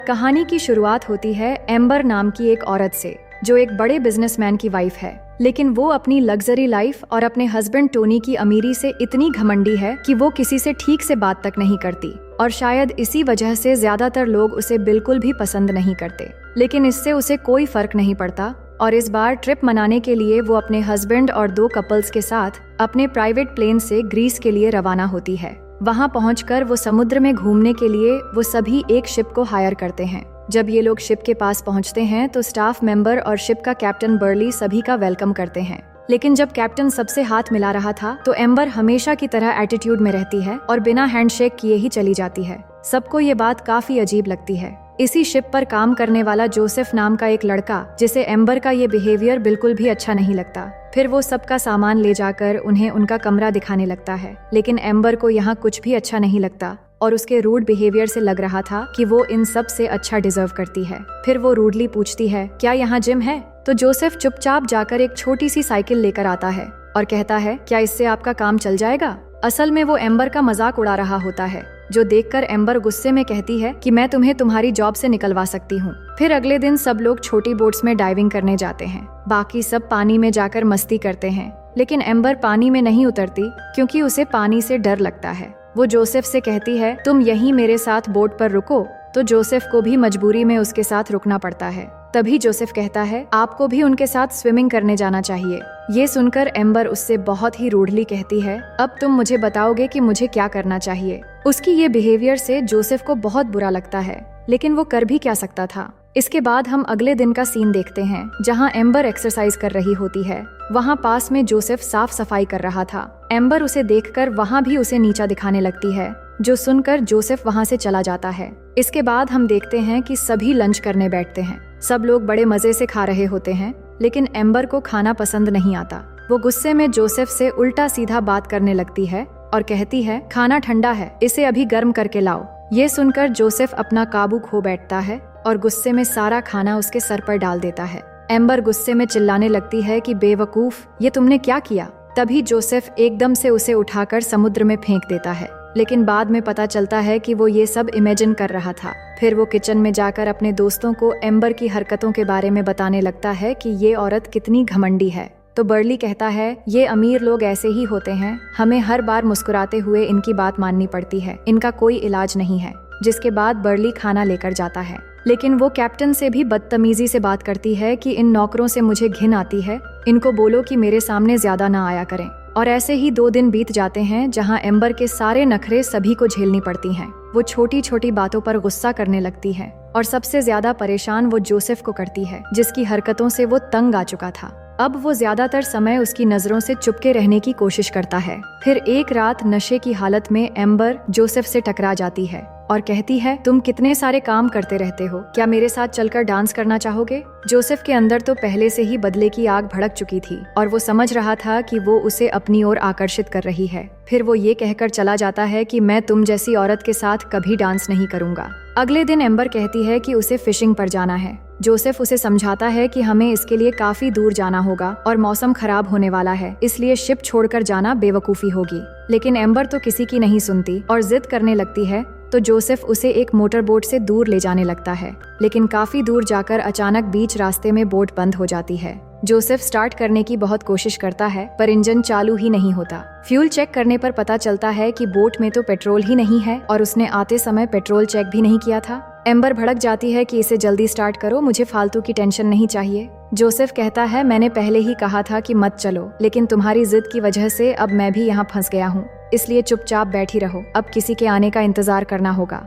कहानी की शुरुआत होती है एम्बर नाम की एक औरत से, जो एक बड़े बिजनेसमैन की वाइफ है। लेकिन वो अपनी लग्जरी लाइफ और अपने हस्बैंड टोनी की अमीरी से इतनी घमंडी है कि वो किसी से ठीक से बात तक नहीं करती, और शायद इसी वजह से ज्यादातर लोग उसे बिल्कुल भी पसंद नहीं करते। लेकिन इससे उसे कोई फर्क नहीं पड़ता, और इस बार ट्रिप मनाने के लिए वो अपने हस्बैंड और 2 कपल्स के साथ अपने प्राइवेट प्लेन से ग्रीस के लिए रवाना होती है। वहाँ पहुंचकर वो समुद्र में घूमने के लिए वो सभी एक शिप को हायर करते हैं। जब ये लोग शिप के पास पहुंचते हैं तो स्टाफ मेंबर और शिप का कैप्टन बर्ली सभी का वेलकम करते हैं। लेकिन जब कैप्टन सबसे हाथ मिला रहा था तो एम्बर हमेशा की तरह एटीट्यूड में रहती है और बिना हैंडशेक किए ही चली जाती है। सबको ये बात काफी अजीब लगती है। इसी शिप पर काम करने वाला जोसेफ नाम का एक लड़का, जिसे एम्बर का ये बिहेवियर बिल्कुल भी अच्छा नहीं लगता, फिर वो सबका सामान ले जाकर उन्हें उनका कमरा दिखाने लगता है। लेकिन एम्बर को यहाँ कुछ भी अच्छा नहीं लगता और उसके रूड बिहेवियर से लग रहा था कि वो इन सब से अच्छा डिजर्व करती है। फिर वो रूडली पूछती है, क्या यहाँ जिम है? तो जोसेफ चुपचाप जाकर एक छोटी सी साइकिल लेकर आता है और कहता है, क्या इससे आपका काम चल जाएगा? असल में वो एम्बर का मजाक उड़ा रहा होता है, जो देखकर एम्बर गुस्से में कहती है कि मैं तुम्हें तुम्हारी जॉब से निकलवा सकती हूँ। फिर अगले दिन सब लोग छोटी बोट्स में डाइविंग करने जाते हैं। बाकी सब पानी में जाकर मस्ती करते हैं, लेकिन एम्बर पानी में नहीं उतरती क्योंकि उसे पानी से डर लगता है। वो जोसेफ से कहती है, तुम यहीं मेरे साथ बोट पर रुको। तो जोसेफ को भी मजबूरी में उसके साथ रुकना पड़ता है। तभी जोसेफ कहता है, आपको भी उनके साथ स्विमिंग करने जाना चाहिए। ये सुनकर एम्बर उससे बहुत ही रूडली कहती है, अब तुम मुझे बताओगे कि मुझे क्या करना चाहिए। उसकी ये बिहेवियर से जोसेफ को बहुत बुरा लगता है, लेकिन वो कर भी क्या सकता था। इसके बाद हम अगले दिन का सीन देखते हैं, जहाँ एम्बर एक्सरसाइज कर रही होती है। वहाँ पास में जोसेफ साफ सफाई कर रहा था। एम्बर उसे देखकर वहाँ भी उसे नीचा दिखाने लगती है, जो सुनकर जोसेफ वहाँ से चला जाता है। इसके बाद हम देखते हैं कि सभी लंच करने बैठते हैं। सब लोग बड़े मजे से खा रहे होते हैं, लेकिन एम्बर को खाना पसंद नहीं आता। वो गुस्से में जोसेफ से उल्टा सीधा बात करने लगती है और कहती है, खाना ठंडा है, इसे अभी गर्म करके लाओ। ये सुनकर जोसेफ अपना काबू खो बैठता है और गुस्से में सारा खाना उसके सर पर डाल देता है। एम्बर गुस्से में चिल्लाने लगती है कि बेवकूफ, ये तुमने क्या किया? तभी जोसेफ एकदम से उसे उठाकर समुद्र में फेंक देता है, लेकिन बाद में पता चलता है कि वो ये सब इमेजिन कर रहा था। फिर वो किचन में जाकर अपने दोस्तों को एम्बर की हरकतों के बारे में बताने लगता है कि ये औरत कितनी घमंडी है। तो बर्ली कहता है, ये अमीर लोग ऐसे ही होते हैं, हमें हर बार मुस्कुराते हुए इनकी बात माननी पड़ती है, इनका कोई इलाज नहीं है। जिसके बाद बर्ली खाना लेकर जाता है, लेकिन वो कैप्टन से भी बदतमीजी से बात करती है कि इन नौकरों से मुझे घिन आती है, इनको बोलो कि मेरे सामने ज्यादा ना आया करें। और ऐसे ही 2 दिन बीत जाते हैं, जहां एम्बर के सारे नखरे सभी को झेलनी पड़ती हैं। वो छोटी छोटी बातों पर गुस्सा करने लगती है और सबसे ज्यादा परेशान वो जोसेफ को करती है, जिसकी हरकतों से वो तंग आ चुका था। अब वो ज्यादातर समय उसकी नजरों से चुपके रहने की कोशिश करता है। फिर एक रात नशे की हालत में एम्बर जोसेफ से टकरा जाती है और कहती है, तुम कितने सारे काम करते रहते हो, क्या मेरे साथ चलकर डांस करना चाहोगे? जोसेफ के अंदर तो पहले से ही बदले की आग भड़क चुकी थी और वो समझ रहा था कि वो उसे अपनी ओर आकर्षित कर रही है। फिर वो ये कहकर चला जाता है कि मैं तुम जैसी औरत के साथ कभी डांस नहीं करूंगा। अगले दिन एम्बर कहती है कि उसे फिशिंग पर जाना है। जोसेफ उसे समझाता है कि हमें इसके लिए काफी दूर जाना होगा और मौसम खराब होने वाला है, इसलिए शिप छोड़कर जाना बेवकूफी होगी। लेकिन एम्बर तो किसी की नहीं सुनती और जिद करने लगती है, तो जोसेफ उसे एक मोटर बोट से दूर ले जाने लगता है। लेकिन काफी दूर जाकर अचानक बीच रास्ते में बोट बंद हो जाती है। जोसेफ स्टार्ट करने की बहुत कोशिश करता है, पर इंजन चालू ही नहीं होता। फ्यूल चेक करने पर पता चलता है कि बोट में तो पेट्रोल ही नहीं है और उसने आते समय पेट्रोल चेक भी नहीं किया था। एम्बर भड़क जाती है कि इसे जल्दी स्टार्ट करो, मुझे फालतू की टेंशन नहीं चाहिए। जोसेफ कहता है, मैंने पहले ही कहा था कि मत चलो, लेकिन तुम्हारी जिद की वजह से अब मैं भी यहाँ फंस गया हूँ, इसलिए चुपचाप बैठी रहो, अब किसी के आने का इंतजार करना होगा।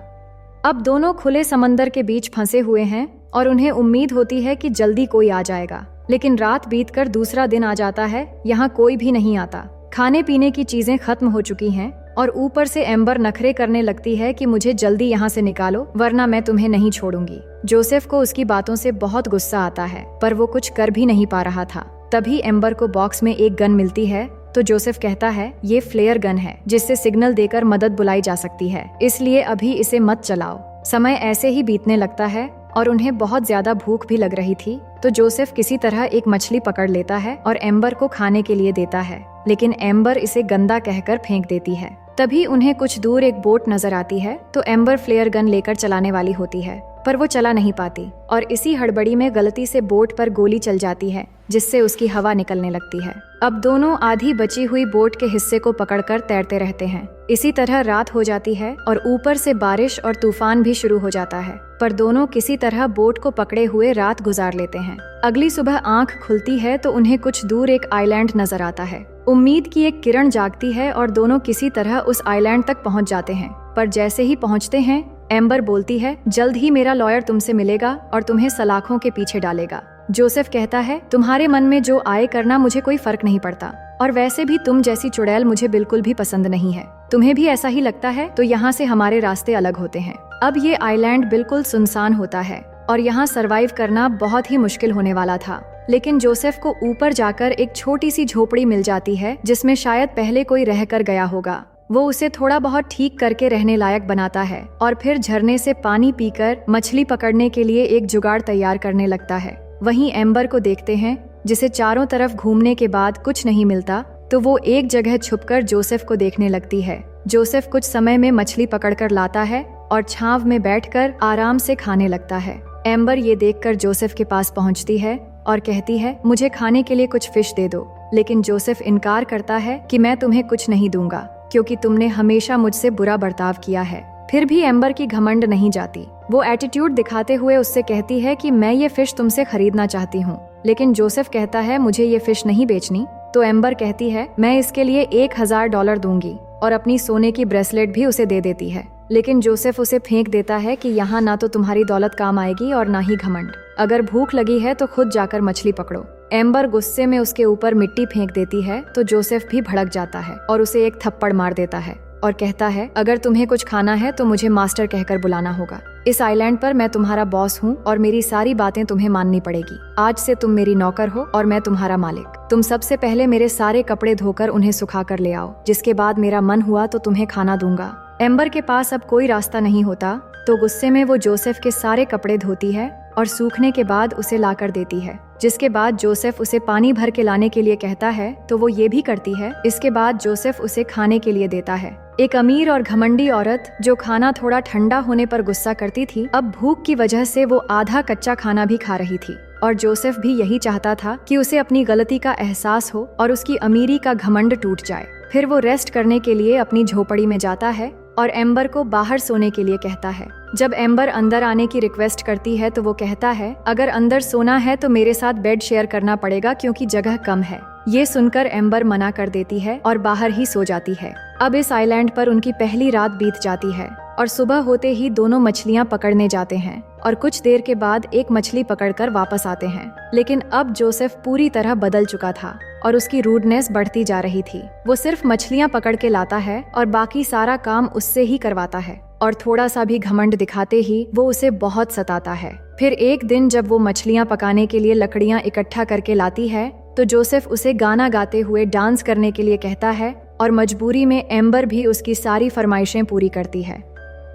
अब दोनों खुले समंदर के बीच फंसे हुए हैं और उन्हें उम्मीद होती है कि जल्दी कोई आ जाएगा। लेकिन रात बीतकर दूसरा दिन आ जाता है, यहाँ कोई भी नहीं आता। खाने पीने की चीजें खत्म हो चुकी हैं और ऊपर से एम्बर नखरे करने लगती है कि मुझे जल्दी यहाँ से निकालो, वरना मैं तुम्हें नहीं छोड़ूंगी। जोसेफ को उसकी बातों से बहुत गुस्सा आता है, पर वो कुछ कर भी नहीं पा रहा था। तभी एम्बर को बॉक्स में एक गन मिलती है, तो जोसेफ कहता है, ये फ्लेयर गन है, जिससे सिग्नल देकर मदद बुलाई जा सकती है, इसलिए अभी इसे मत चलाओ। समय ऐसे ही बीतने लगता है और उन्हें बहुत ज्यादा भूख भी लग रही थी, तो जोसेफ किसी तरह एक मछली पकड़ लेता है और एम्बर को खाने के लिए देता है, लेकिन एम्बर इसे गंदा कहकर फेंक देती है। तभी उन्हें कुछ दूर एक बोट नजर आती है तो एम्बर फ्लेयर गन लेकर चलाने वाली होती है, पर वो चला नहीं पाती और इसी हड़बड़ी में गलती से बोट पर गोली चल जाती है, जिससे उसकी हवा निकलने लगती है। अब दोनों आधी बची हुई बोट के हिस्से को पकड़कर तैरते रहते हैं। इसी तरह रात हो जाती है और ऊपर से बारिश और तूफान भी शुरू हो जाता है, पर दोनों किसी तरह बोट को पकड़े हुए रात गुजार लेते हैं। अगली सुबह आंख खुलती है तो उन्हें कुछ दूर एक आइलैंड नजर आता है। उम्मीद की एक किरण जागती है और दोनों किसी तरह उस आइलैंड तक पहुंच जाते हैं, पर जैसे ही पहुंचते हैं एम्बर बोलती है, जल्द ही मेरा लॉयर तुमसे मिलेगा और तुम्हें सलाखों के पीछे डालेगा। जोसेफ कहता है, तुम्हारे मन में जो आए करना, मुझे कोई फर्क नहीं पड़ता, और वैसे भी तुम जैसी चुड़ैल मुझे बिल्कुल भी पसंद नहीं है। तुम्हें भी ऐसा ही लगता है तो यहाँ से हमारे रास्ते अलग होते हैं। अब ये आइलैंड बिल्कुल सुनसान होता है और यहाँ सरवाइव करना बहुत ही मुश्किल होने वाला था, लेकिन जोसेफ को ऊपर जाकर एक छोटी सी झोपड़ी मिल जाती है जिसमें शायद पहले कोई रहकर गया होगा। वो उसे थोड़ा बहुत ठीक करके रहने लायक बनाता है और फिर झरने से पानी पीकर मछली पकड़ने के लिए एक जुगाड़ तैयार करने लगता है। वहीं एम्बर को देखते हैं, जिसे चारों तरफ घूमने के बाद कुछ नहीं मिलता, तो वो एक जगह छुपकर जोसेफ को देखने लगती है। जोसेफ कुछ समय में मछली पकड़कर लाता है और छांव में बैठकर आराम से खाने लगता है। एम्बर ये देखकर जोसेफ के पास पहुंचती है और कहती है, मुझे खाने के लिए कुछ फिश दे दो, लेकिन जोसेफ इनकार करता है कि मैं तुम्हें कुछ नहीं दूंगा क्योंकि तुमने हमेशा मुझसे बुरा बर्ताव किया है। फिर भी एम्बर की घमंड नहीं जाती। वो एटीट्यूड दिखाते हुए उससे कहती है कि मैं ये फिश तुमसे खरीदना चाहती हूँ, लेकिन जोसेफ कहता है, मुझे ये फिश नहीं बेचनी। तो एम्बर कहती है, मैं इसके लिए $1000 दूंगी, और अपनी सोने की ब्रेसलेट भी उसे दे देती है। लेकिन जोसेफ उसे फेंक देता है कि यहाँ ना तो तुम्हारी दौलत काम आएगी और ना ही घमंड। अगर भूख लगी है तो खुद जाकर मछली पकड़ो। एम्बर गुस्से में उसके ऊपर मिट्टी फेंक देती है तो जोसेफ भी भड़क जाता है और उसे एक थप्पड़ मार देता है और कहता है, अगर तुम्हें कुछ खाना है तो मुझे मास्टर कहकर बुलाना होगा। इस आइलैंड पर मैं तुम्हारा बॉस हूँ और मेरी सारी बातें तुम्हें माननी पड़ेगी। आज से तुम मेरी नौकर हो और मैं तुम्हारा मालिक। तुम सबसे पहले मेरे सारे कपड़े धोकर उन्हें सुखा कर ले आओ, जिसके बाद मेरा मन हुआ तो तुम्हें खाना दूंगा। एम्बर के पास अब कोई रास्ता नहीं होता तो गुस्से में वो जोसेफ के सारे कपड़े धोती है और सूखने के बाद उसे लाकर देती है, जिसके बाद जोसेफ उसे पानी भर के लाने के लिए कहता है तो वो ये भी करती है। इसके बाद जोसेफ उसे खाने के लिए देता है। एक अमीर और घमंडी औरत जो खाना थोड़ा ठंडा होने पर गुस्सा करती थी, अब भूख की वजह से वो आधा कच्चा खाना भी खा रही थी, और जोसेफ भी यही चाहता था कि उसे अपनी गलती का एहसास हो और उसकी अमीरी का घमंड टूट जाए। फिर वो रेस्ट करने के लिए अपनी झोपड़ी में जाता है और एम्बर को बाहर सोने के लिए कहता है। जब एम्बर अंदर आने की रिक्वेस्ट करती है तो वो कहता है, अगर अंदर सोना है तो मेरे साथ बेड शेयर करना पड़ेगा क्योंकि जगह कम है। ये सुनकर एम्बर मना कर देती है और बाहर ही सो जाती है। अब इस आइलैंड पर उनकी पहली रात बीत जाती है और सुबह होते ही दोनों मछलियां पकड़ने जाते हैं और कुछ देर के बाद एक मछली पकड़कर वापस आते हैं। लेकिन अब जोसेफ पूरी तरह बदल चुका था और उसकी रूडनेस बढ़ती जा रही थी। वो सिर्फ मछलियां पकड़ के लाता है और बाकी सारा काम उससे ही करवाता है, और थोड़ा सा भी घमंड दिखाते ही वो उसे बहुत सताता है। फिर एक दिन जब वो मछलियां पकाने के लिए लकड़ियां इकट्ठा करके लाती है तो जोसेफ उसे गाना गाते हुए डांस करने के लिए कहता है और मजबूरी में एम्बर भी उसकी सारी फरमाइशें पूरी करती है।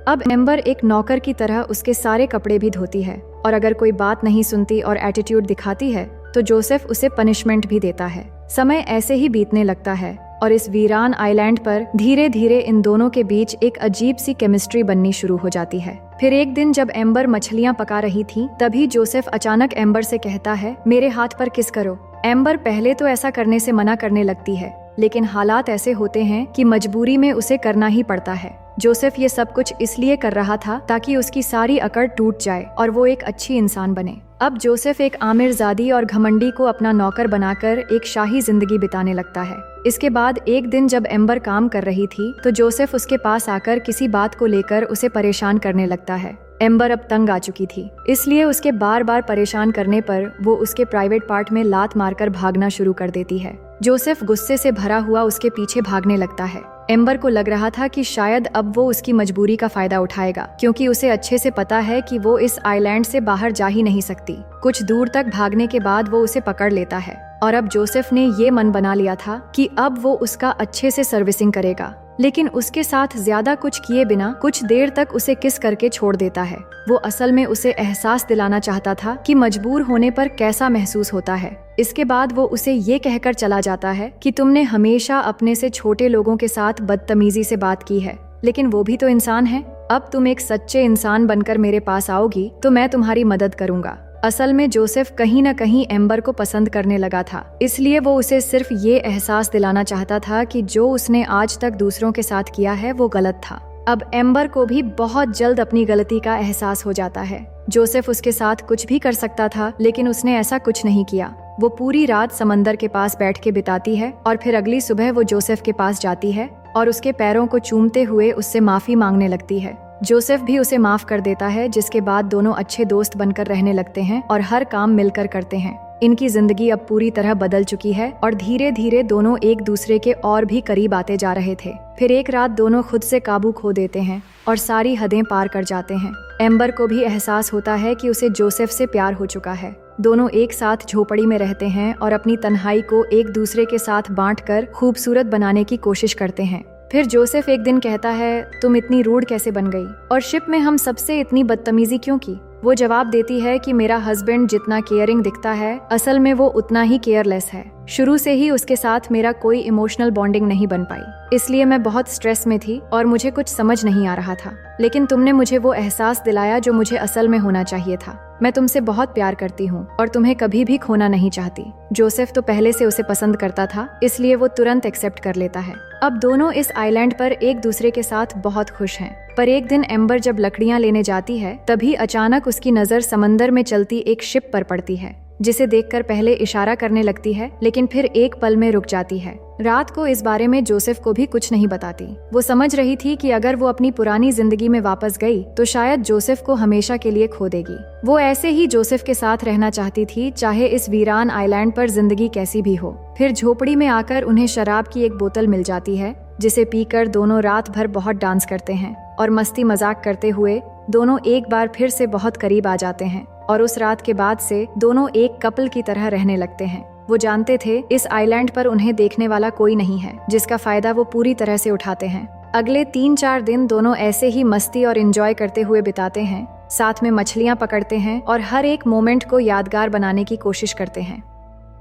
अब एम्बर एक नौकर की तरह उसके सारे कपड़े भी धोती है, और अगर कोई बात नहीं सुनती और एटीट्यूड दिखाती है तो जोसेफ उसे पनिशमेंट भी देता है। समय ऐसे ही बीतने लगता है और इस वीरान आइलैंड पर धीरे धीरे इन दोनों के बीच एक अजीब सी केमिस्ट्री बननी शुरू हो जाती है। फिर एक दिन जब एम्बर मछलियां पका रही थी, तभी जोसेफ अचानक एम्बर से कहता है, मेरे हाथ पर किस करो। एम्बर पहले तो ऐसा करने से मना करने लगती है, लेकिन हालात ऐसे होते हैं कि मजबूरी में उसे करना ही पड़ता है। जोसेफ ये सब कुछ इसलिए कर रहा था ताकि उसकी सारी अकड़ टूट जाए और वो एक अच्छी इंसान बने। अब जोसेफ एक आमिरजादी और घमंडी को अपना नौकर बनाकर एक शाही जिंदगी बिताने लगता है। इसके बाद एक दिन जब एम्बर काम कर रही थी तो जोसेफ उसके पास आकर किसी बात को लेकर उसे परेशान करने लगता है। एम्बर अब तंग आ चुकी थी, इसलिए उसके बार बार परेशान करने पर वो उसके प्राइवेट पार्ट में लात मारकर भागना शुरू कर देती है। जोसेफ गुस्से से भरा हुआ उसके पीछे भागने लगता है। एम्बर को लग रहा था कि शायद अब वो उसकी मजबूरी का फायदा उठाएगा, क्योंकि उसे अच्छे से पता है कि वो इस आइलैंड से बाहर जा ही नहीं सकती। कुछ दूर तक भागने के बाद वो उसे पकड़ लेता है और अब जोसेफ ने ये मन बना लिया था कि अब वो उसका अच्छे से सर्विसिंग करेगा। लेकिन उसके साथ ज्यादा कुछ किए बिना कुछ देर तक उसे किस करके छोड़ देता है। वो असल में उसे एहसास दिलाना चाहता था कि मजबूर होने पर कैसा महसूस होता है। इसके बाद वो उसे ये कहकर चला जाता है कि तुमने हमेशा अपने से छोटे लोगों के साथ बदतमीजी से बात की है, लेकिन वो भी तो इंसान है। अब तुम एक सच्चे इंसान बनकर मेरे पास आओगी तो मैं तुम्हारी मदद करूंगा। असल में जोसेफ कहीं न कहीं एम्बर को पसंद करने लगा था, इसलिए वो उसे सिर्फ ये एहसास दिलाना चाहता था कि जो उसने आज तक दूसरों के साथ किया है वो गलत था। अब एम्बर को भी बहुत जल्द अपनी गलती का एहसास हो जाता है। जोसेफ उसके साथ कुछ भी कर सकता था, लेकिन उसने ऐसा कुछ नहीं किया। वो पूरी रात समंदर के पास बैठ के बिताती है और फिर अगली सुबह वो जोसेफ के पास जाती है और उसके पैरों को चूमते हुए उससे माफी मांगने लगती है। जोसेफ भी उसे माफ कर देता है, जिसके बाद दोनों अच्छे दोस्त बनकर रहने लगते हैं और हर काम मिलकर करते हैं। इनकी जिंदगी अब पूरी तरह बदल चुकी है और धीरे धीरे दोनों एक दूसरे के और भी करीब आते जा रहे थे। फिर एक रात दोनों खुद से काबू खो देते हैं और सारी हदें पार कर जाते हैं। एम्बर को भी एहसास होता है कि उसे जोसेफ से प्यार हो चुका है। दोनों एक साथ झोपड़ी में रहते हैं और अपनी तन्हाई को एक दूसरे के साथ बांटकर खूबसूरत बनाने की कोशिश करते हैं। फिर जोसेफ एक दिन कहता है, तुम इतनी रूड कैसे बन गई और शिप में हम सबसे इतनी बदतमीजी क्यों की? वो जवाब देती है कि मेरा हस्बैंड जितना केयरिंग दिखता है, असल में वो उतना ही केयरलेस है। शुरू से ही उसके साथ मेरा कोई इमोशनल बॉन्डिंग नहीं बन पाई, इसलिए मैं बहुत स्ट्रेस में थी और मुझे कुछ समझ नहीं आ रहा था। लेकिन तुमने मुझे वो एहसास दिलाया जो मुझे असल में होना चाहिए था। मैं तुमसे बहुत प्यार करती हूँ और तुम्हें कभी भी खोना नहीं चाहती। जोसेफ तो पहले से उसे पसंद करता था, इसलिए वो तुरंत एक्सेप्ट कर लेता है। अब दोनों इस आइलैंड पर एक दूसरे के साथ बहुत खुश हैं। पर एक दिन एम्बर जब लकड़ियां लेने जाती है, तभी अचानक उसकी नजर समंदर में चलती एक शिप पर पड़ती है, जिसे देखकर पहले इशारा करने लगती है, लेकिन फिर एक पल में रुक जाती है। रात को इस बारे में जोसेफ को भी कुछ नहीं बताती। वो समझ रही थी कि अगर वो अपनी पुरानी जिंदगी में वापस गई तो शायद जोसेफ को हमेशा के लिए खो देगी। वो ऐसे ही जोसेफ के साथ रहना चाहती थी, चाहे इस वीरान आइलैंड पर जिंदगी कैसी भी हो। फिर झोपड़ी में आकर उन्हें शराब की एक बोतल मिल जाती है, जिसे पीकर दोनों रात भर बहुत डांस करते हैं और मस्ती मजाक करते हुए दोनों एक बार फिर से बहुत करीब आ जाते हैं। और उस रात के बाद से दोनों एक कपल की तरह रहने लगते हैं। वो जानते थे इस आइलैंड पर उन्हें देखने वाला कोई नहीं है, जिसका फायदा वो पूरी तरह से उठाते हैं। अगले 3-4 दिन दोनों ऐसे ही मस्ती और एंजॉय करते हुए बिताते हैं, साथ में मछलियां पकड़ते हैं और हर एक मोमेंट को यादगार बनाने की कोशिश करते हैं।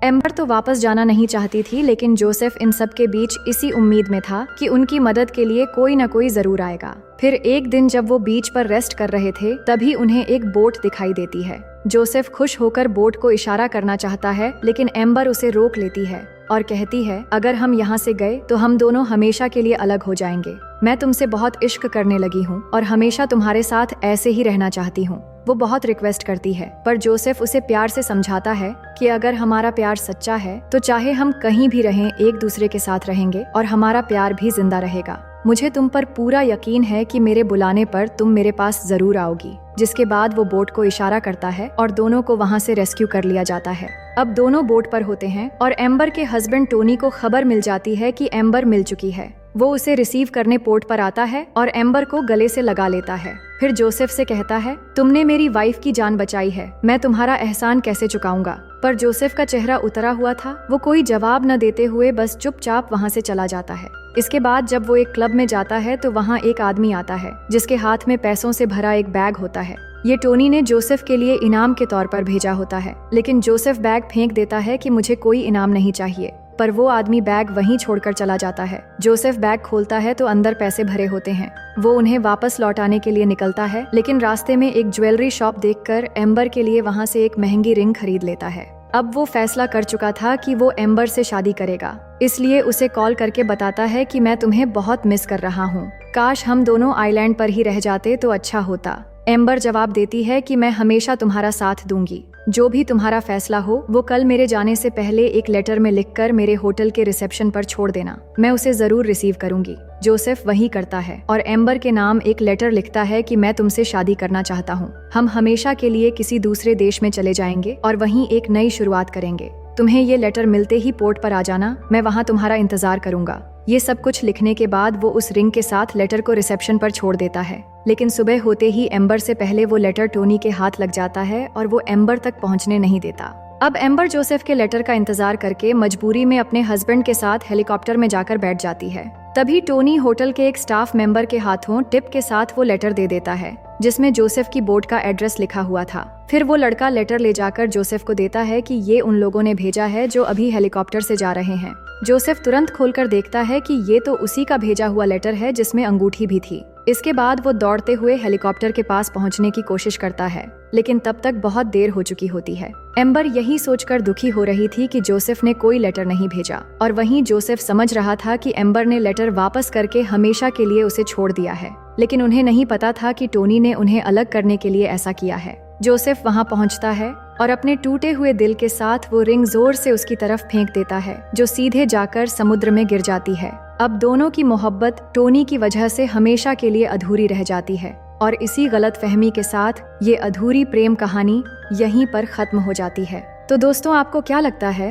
एम्बर तो वापस जाना नहीं चाहती थी, लेकिन जोसेफ इन सब के बीच इसी उम्मीद में था कि उनकी मदद के लिए कोई न कोई जरूर आएगा। फिर एक दिन जब वो बीच पर रेस्ट कर रहे थे, तभी उन्हें एक बोट दिखाई देती है। जोसेफ खुश होकर बोट को इशारा करना चाहता है, लेकिन एम्बर उसे रोक लेती है और कहती है, अगर हम यहाँ से गए तो हम दोनों हमेशा के लिए अलग हो जाएंगे। मैं तुमसे बहुत इश्क करने लगी हूँ और हमेशा तुम्हारे साथ ऐसे ही रहना चाहती हूँ। वो बहुत रिक्वेस्ट करती है, पर जोसेफ उसे प्यार से समझाता है कि अगर हमारा प्यार सच्चा है तो चाहे हम कहीं भी रहें एक दूसरे के साथ रहेंगे और हमारा प्यार भी जिंदा रहेगा। मुझे तुम पर पूरा यकीन है कि मेरे बुलाने पर तुम मेरे पास जरूर आओगी। जिसके बाद वो बोट को इशारा करता है और दोनों को वहाँ से रेस्क्यू कर लिया जाता है। अब दोनों बोट पर होते हैं और एम्बर के हस्बैंड टोनी को खबर मिल जाती है कि एम्बर मिल चुकी है। वो उसे रिसीव करने पोर्ट पर आता है और एम्बर को गले से लगा लेता है। फिर जोसेफ से कहता है, तुमने मेरी वाइफ की जान बचाई है, मैं तुम्हारा एहसान कैसे चुकाऊंगा। पर जोसेफ का चेहरा उतरा हुआ था। वो कोई जवाब न देते हुए बस चुपचाप वहाँ से चला जाता है। इसके बाद जब वो एक क्लब में जाता है तो वहाँ एक आदमी आता है, जिसके हाथ में पैसों से भरा एक बैग होता है। ये टोनी ने जोसेफ के लिए इनाम के तौर पर भेजा होता है, लेकिन जोसेफ बैग फेंक देता है कि मुझे कोई इनाम नहीं चाहिए। पर वो आदमी बैग वहीं छोड़कर चला जाता है। जोसेफ बैग खोलता है तो अंदर पैसे भरे होते हैं। वो उन्हें वापस लौटाने के लिए निकलता है, लेकिन रास्ते में एक ज्वेलरी शॉप देखकर एम्बर के लिए वहाँ से एक महंगी रिंग खरीद लेता है। अब वो फैसला कर चुका था कि वो एम्बर से शादी करेगा, इसलिए उसे कॉल करके बताता है कि मैं तुम्हें बहुत मिस कर रहा हूँ, काश हम दोनों आइलैंड पर ही रह जाते तो अच्छा होता। एम्बर जवाब देती है कि मैं हमेशा तुम्हारा साथ दूंगी, जो भी तुम्हारा फैसला हो वो कल मेरे जाने से पहले एक लेटर में लिखकर मेरे होटल के रिसेप्शन पर छोड़ देना, मैं उसे जरूर रिसीव करूंगी। जोसेफ वही करता है और एम्बर के नाम एक लेटर लिखता है कि मैं तुमसे शादी करना चाहता हूँ, हम हमेशा के लिए किसी दूसरे देश में चले जाएंगे और वहीं एक नई शुरुआत करेंगे। तुम्हें ये लेटर मिलते ही पोर्ट पर आ जाना, मैं वहाँ तुम्हारा इंतजार करूंगा। ये सब कुछ लिखने के बाद वो उस रिंग के साथ लेटर को रिसेप्शन पर छोड़ देता है, लेकिन सुबह होते ही एम्बर से पहले वो लेटर टोनी के हाथ लग जाता है और वो एम्बर तक पहुंचने नहीं देता। अब एम्बर जोसेफ के लेटर का इंतजार करके मजबूरी में अपने हस्बैंड के साथ हेलीकॉप्टर में जाकर बैठ जाती है। तभी टोनी होटल के एक स्टाफ मेंबर के हाथों टिप के साथ वो लेटर दे देता है जिसमें जोसेफ की बोट का एड्रेस लिखा हुआ था। फिर वो लड़का लेटर ले जाकर जोसेफ को देता है कि ये उन लोगों ने भेजा है जो अभी हेलीकॉप्टर से जा रहे हैं। जोसेफ तुरंत खोलकर देखता है कि ये तो उसी का भेजा हुआ लेटर है जिसमें अंगूठी भी थी। इसके बाद वो दौड़ते हुए हेलीकॉप्टर के पास पहुंचने की कोशिश करता है, लेकिन तब तक बहुत देर हो चुकी होती है। एम्बर यही सोचकर दुखी हो रही थी कि जोसेफ ने कोई लेटर नहीं भेजा, और वहीं जोसेफ समझ रहा था कि एम्बर ने लेटर वापस करके हमेशा के लिए उसे छोड़ दिया है, लेकिन उन्हें नहीं पता था कि टोनी ने उन्हें अलग करने के लिए ऐसा किया है। जोसेफ वहां पहुंचता है और अपने टूटे हुए दिल के साथ वो रिंग जोर से उसकी तरफ फेंक देता है, जो सीधे जाकर समुद्र में गिर जाती है। अब दोनों की मोहब्बत टोनी की वजह से हमेशा के लिए अधूरी रह जाती है, और इसी गलतफहमी के साथ ये अधूरी प्रेम कहानी यहीं पर खत्म हो जाती है। तो दोस्तों, आपको क्या लगता है